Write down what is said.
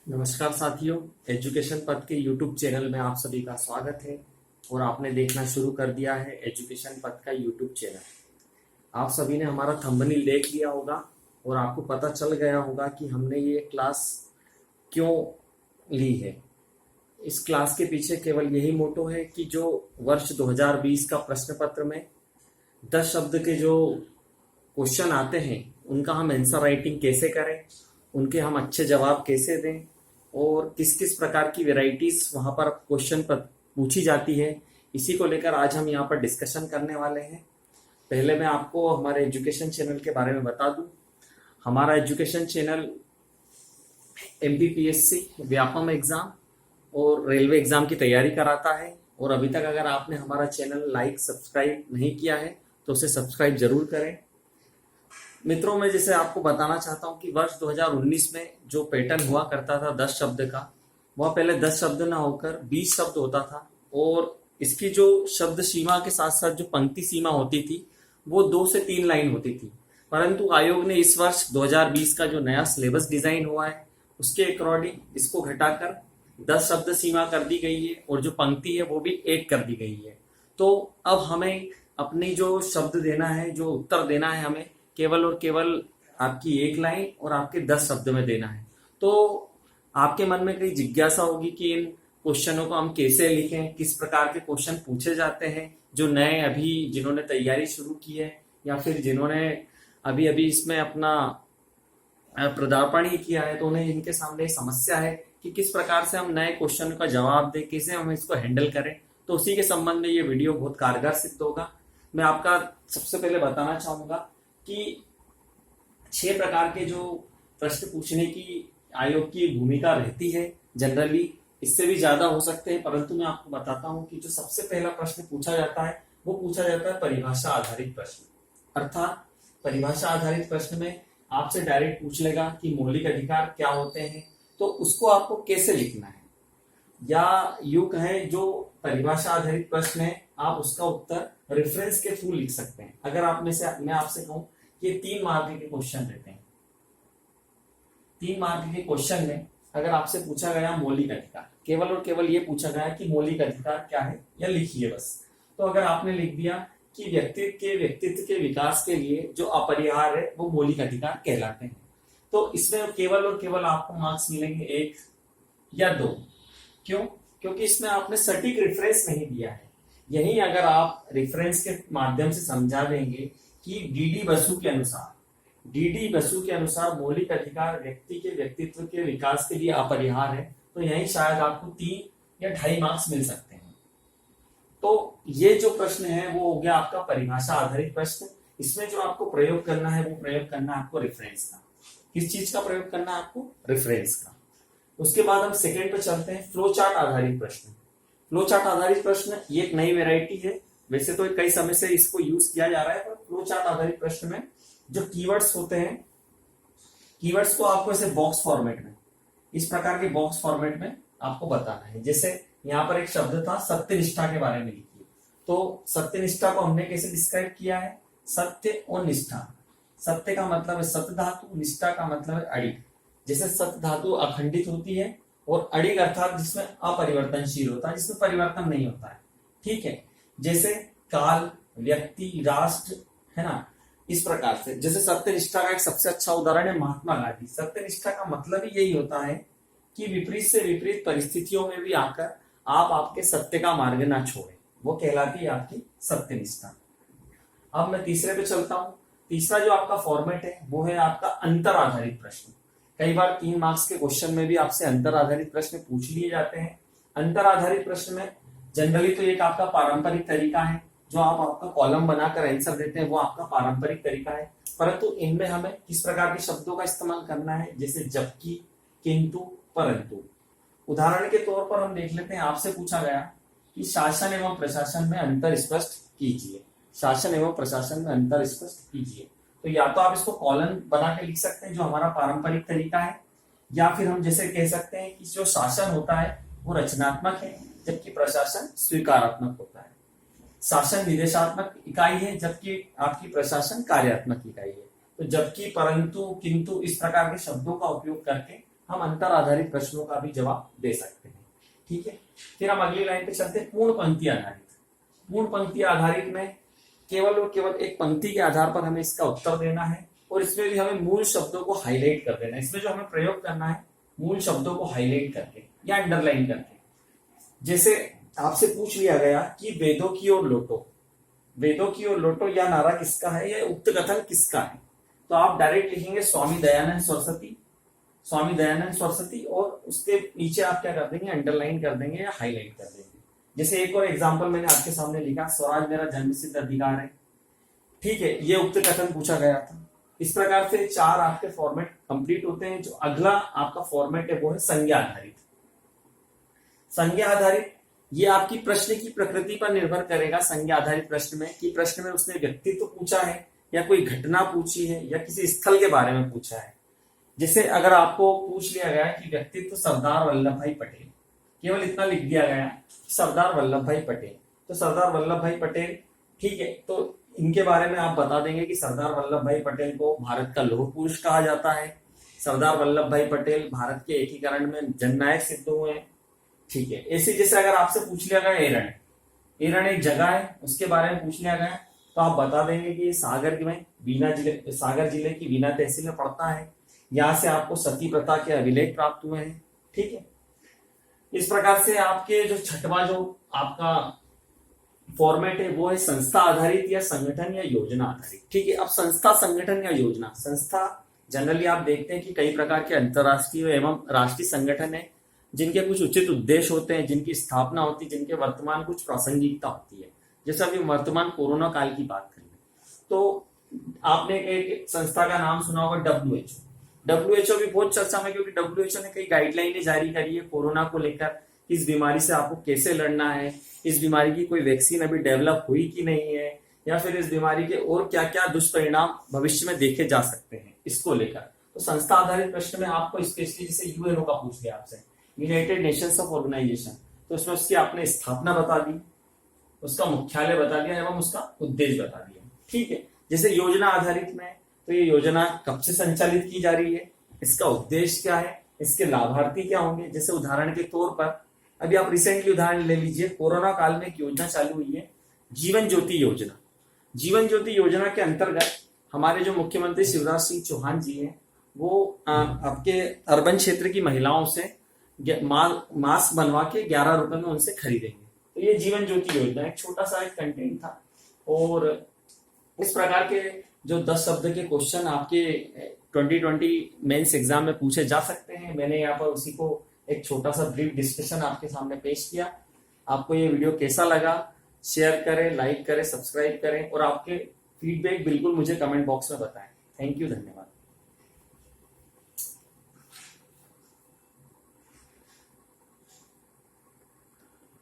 नमस्कार साथियों, एजुकेशन पथ के यूट्यूब चैनल में आप सभी का स्वागत है। और आपने देखना शुरू कर दिया है एजुकेशन पथ का यूट्यूब चैनल। आप सभी ने हमारा थंबनेल देख लिया होगा और आपको पता चल गया होगा कि हमने ये क्लास क्यों ली है। इस क्लास के पीछे केवल यही मोटो है कि जो वर्ष 2020 का प्रश्न पत्र में 10 शब्द के जो क्वेश्चन आते हैं उनका हम आंसर राइटिंग कैसे करें, उनके हम अच्छे जवाब कैसे दें और किस किस प्रकार की वेराइटीज वहां पर क्वेश्चन पर पूछी जाती है, इसी को लेकर आज हम यहाँ पर डिस्कशन करने वाले हैं। पहले मैं आपको हमारे एजुकेशन चैनल के बारे में बता दूं। हमारा education channel MPPSC Vyapam exam और रेलवे एग्जाम की तैयारी कराता है। और अभी तक अगर आपने हमारा चैनल लाइक सब्सक्राइब नहीं किया है तो उसे सब्सक्राइब जरूर करें। मित्रों, मैं जैसे आपको बताना चाहता हूं कि वर्ष 2019 में जो पैटर्न हुआ करता था 10 शब्द का, वह पहले 10 शब्द ना होकर 20 शब्द होता था। और इसकी जो शब्द सीमा के साथ साथ जो पंक्ति सीमा होती थी वो 2 से 3 लाइन होती थी। परंतु आयोग ने इस वर्ष 2020 का जो नया सिलेबस डिजाइन हुआ है उसके अकॉर्डिंग इसको घटाकर 10 शब्द सीमा कर दी गई है और जो पंक्ति है वो भी 1 कर दी गई है। तो अब हमें अपनी जो शब्द देना है, जो उत्तर देना है, हमें केवल और केवल आपकी 1 लाइन और आपके 10 शब्द में देना है। तो आपके मन में कई जिज्ञासा होगी कि इन क्वेश्चनों को हम कैसे लिखें, किस प्रकार के क्वेश्चन पूछे जाते हैं। जो नए अभी जिन्होंने तैयारी शुरू की है या फिर जिन्होंने अभी अभी इसमें अपना पदार्पण ही किया है, तो उन्हें इनके सामने समस्या है कि किस प्रकार से हम नए क्वेश्चन का जवाब दें, कैसे हम इसको हैंडल करें। तो उसी के संबंध में ये वीडियो बहुत कारगर सिद्ध होगा। मैं आपका सबसे पहले बताना चाहूंगा कि 6 प्रकार के जो प्रश्न पूछने की आयोग की भूमिका रहती है। जनरली इससे भी ज्यादा हो सकते हैं, परंतु मैं आपको बताता हूं कि जो सबसे पहला प्रश्न पूछा जाता है वो पूछा जाता है परिभाषा आधारित प्रश्न। अर्थात परिभाषा आधारित प्रश्न में आपसे डायरेक्ट पूछ लेगा कि मौलिक अधिकार क्या होते हैं, तो उसको आपको कैसे लिखना है। या यूं कहें, जो परिभाषा आधारित प्रश्न है आप उसका उत्तर रेफरेंस के थ्रू लिख सकते हैं। अगर आप में से मैं आपसे कहूं ये 3 मार्क के क्वेश्चन रहते हैं। 3 मार्क के क्वेश्चन में अगर आपसे पूछा गया मौलिक अधिकार, केवल और केवल ये पूछा गया कि मौलिक अधिकार क्या है या लिखिए बस। तो अगर आपने लिख दिया कि व्यक्तित्व के विकास के लिए जो अपरिहार्य है वो मौलिक अधिकार कहलाते हैं, तो इसमें केवल और केवल आपको मार्क्स मिलेंगे 1 या 2। क्यों? क्योंकि इसमें आपने सटीक रेफरेंस नहीं दिया है। यही अगर आप रेफरेंस के माध्यम से समझा देंगे कि डीडी बसु के अनुसार मौलिक अधिकार व्यक्ति के व्यक्तित्व के विकास के लिए अपरिहार्य है, तो यही शायद आपको 3 या 2.5 मार्क्स मिल सकते हैं। तो ये जो प्रश्न है वो हो गया आपका परिभाषा आधारित प्रश्न। इसमें जो आपको प्रयोग करना है वो प्रयोग करना है आपको रेफरेंस का। किस चीज का प्रयोग करना है आपको? रेफरेंस का। उसके बाद हम सेकेंड पे चलते हैं, फ्लो चार्ट आधारित प्रश्न। फ्लो चार्ट आधारित प्रश्न ये एक नई वेराइटी है। वैसे तो कई समय से इसको यूज किया जा रहा है, पर फ्लो चार्ट आधारित प्रश्न में जो कीवर्ड्स होते हैं, कीवर्ड्स को आपको ऐसे बॉक्स फॉर्मेट में, इस प्रकार के बॉक्स फॉर्मेट में आपको बताना है। जैसे यहाँ पर एक शब्द था सत्यनिष्ठा के बारे में लिखिए, तो सत्यनिष्ठा को हमने कैसे डिस्क्राइब किया है? सत्य और निष्ठा। सत्य का मतलब है सत्य धातु, निष्ठा का मतलब है अड़िग। जैसे सत्य धातु अखंडित होती है और अड़िग अर्थात जिसमें अपरिवर्तनशील होता है, जिसमें परिवर्तन नहीं होता है। ठीक है, जैसे काल, व्यक्ति, राष्ट्र, है ना, इस प्रकार से। जैसे सत्यनिष्ठा का एक सबसे अच्छा उदाहरण है महात्मा गांधी। सत्यनिष्ठा का मतलब ही यही होता है कि विपरीत से विपरीत परिस्थितियों में भी आकर आप आपके सत्य का मार्ग ना छोड़ें, वो कहलाती है आपकी सत्यनिष्ठा। अब मैं तीसरे पे चलता हूं। तीसरा जो आपका फॉर्मेट है वो है आपका अंतर आधारित प्रश्न। कई बार 3 मार्क्स के क्वेश्चन में भी आपसे अंतर आधारित प्रश्न पूछ लिए जाते हैं। अंतर आधारित प्रश्न में जनरली तो एक आपका पारंपरिक तरीका है, जो आप आपका कॉलम बनाकर आंसर देते हैं, वो आपका पारंपरिक तरीका है। परंतु इनमें हमें किस प्रकार के शब्दों का इस्तेमाल करना है, जैसे जबकि, किंतु, परंतु। उदाहरण के तौर पर हम देख लेते हैं, आपसे पूछा गया कि शासन एवं प्रशासन में अंतर स्पष्ट कीजिए। शासन एवं प्रशासन में अंतर स्पष्ट कीजिए। तो या तो आप इसको कॉलम बना के लिख सकते हैं, जो हमारा पारंपरिक तरीका है, या फिर हम जैसे कह सकते हैं कि जो शासन होता है वो रचनात्मक है, जबकि प्रशासन स्वीकारात्मक होता है। शासन निर्देशात्मक इकाई है, जबकि आपकी प्रशासन कार्यात्मक इकाई है। तो जबकि, परंतु, किंतु इस प्रकार के शब्दों का उपयोग करके हम अंतर आधारित प्रश्नों का भी जवाब दे सकते हैं। ठीक है, फिर हम अगली लाइन पे चलते हैं, पूर्ण पंक्ति आधारित। पूर्ण पंक्ति आधारित में केवल और केवल एक पंक्ति के आधार पर हमें इसका उत्तर देना है, और इसमें भी हमें मूल शब्दों को हाईलाइट कर देना है। इसमें जो हमें प्रयोग करना है, मूल शब्दों को हाईलाइट करके या अंडरलाइन करके। जैसे आपसे पूछ लिया गया कि वेदों की ओर लौटो, वेदों की ओर लौटो यह नारा किसका है, यह उक्त कथन किसका है, तो आप डायरेक्ट लिखेंगे स्वामी दयानंद सरस्वती, स्वामी दयानंद सरस्वती, और उसके नीचे आप क्या कर देंगे, अंडरलाइन कर देंगे या हाईलाइट कर देंगे। जैसे एक और एग्जांपल मैंने आपके सामने लिखा, स्वराज मेरा जन्मसिद्ध अधिकार है। ठीक है, ये उक्त कथन पूछा गया था। इस प्रकार से 4 आपके फॉर्मेट कंप्लीट होते हैं। जो अगला आपका फॉर्मेट है वो है संज्ञा आधारित। संज्ञा आधारित ये आपकी प्रश्न की प्रकृति पर निर्भर करेगा। संज्ञा आधारित प्रश्न में कि प्रश्न में उसने व्यक्तित्व पूछा है या कोई घटना पूछी है या किसी स्थल के बारे में पूछा है। जैसे अगर आपको पूछ लिया गया कि व्यक्तित्व सरदार वल्लभ भाई पटेल, केवल इतना लिख दिया गया सरदार वल्लभ भाई पटेल, तो सरदार वल्लभ भाई पटेल, ठीक है, तो इनके बारे में आप बता देंगे कि सरदार वल्लभ भाई पटेल को भारत का लौह पुरुष कहा जाता है। सरदार वल्लभ भाई पटेल भारत के एकीकरण में जननायक सिद्ध हुए हैं। ठीक है, ऐसे जैसे अगर आपसे पूछ लिया गया एरण, एरण एक जगह है, उसके बारे में पूछ लिया गया, तो आप बता देंगे कि सागर में सागर जिले की बीना तहसील में पड़ता है। यहाँ से आपको सती प्रथा के अभिलेख प्राप्त हुए हैं। ठीक है, इस प्रकार से आपके जो छठवां जो आपका फॉर्मेट है वो है संस्था आधारित या संगठन या योजना आधारित। ठीक है, अब संस्था, संगठन या योजना। संस्था जनरली आप देखते हैं कि कई प्रकार के अंतरराष्ट्रीय एवं राष्ट्रीय संगठन है जिनके कुछ उचित उद्देश्य होते हैं, जिनकी स्थापना होती है, जिनके वर्तमान कुछ प्रासंगिकता होती है। जैसे अभी वर्तमान कोरोना काल की बात करें तो आपने एक संस्था का नाम सुना होगा WHO। WHO भी बहुत चर्चा में, क्योंकि WHO ने कई गाइडलाइनें जारी करी है कोरोना को लेकर, इस बीमारी से आपको कैसे लड़ना है, इस बीमारी की कोई वैक्सीन अभी डेवलप हुई कि नहीं है, या फिर इस बीमारी के और क्या क्या दुष्परिणाम भविष्य में देखे जा सकते हैं, इसको लेकर। तो संस्था आधारित प्रश्न में आपको स्पेशली जैसे यूएनओ का पूछ लिया आपसे, यूनाइटेड नेशंस ऑफ ऑर्गेनाइजेशन, तो उसमें उसकी आपने स्थापना बता दी, उसका मुख्यालय बता दिया एवं उसका उद्देश्य बता दिया। ठीक है, जैसे योजना आधारित में तो ये योजना कब से संचालित की जा रही है, इसका उद्देश्य क्या है, इसके लाभार्थी क्या होंगे। जैसे उदाहरण के तौर पर अभी आप रिसेंटली उदाहरण ले लीजिए, कोरोना काल में एक योजना चालू हुई है, जीवन ज्योति योजना। जीवन ज्योति योजना के अंतर्गत हमारे जो मुख्यमंत्री शिवराज सिंह चौहान जी हैं वो आपके अर्बन क्षेत्र की महिलाओं से मास्क बनवा के 11 रुपए में उनसे खरीदेंगे। तो ये जीवन ज्योति योजना एक छोटा सा एक कंटेंट था। और इस प्रकार के जो 10 शब्द के क्वेश्चन आपके 2020 मेंस एग्जाम में पूछे जा सकते हैं, मैंने यहाँ पर उसी को एक छोटा सा ब्रीफ डिस्कशन आपके सामने पेश किया। आपको ये वीडियो कैसा लगा, शेयर करें, लाइक करें, सब्सक्राइब करें, और आपके फीडबैक बिल्कुल मुझे कमेंट बॉक्स में बताएं। थैंक यू, धन्यवाद।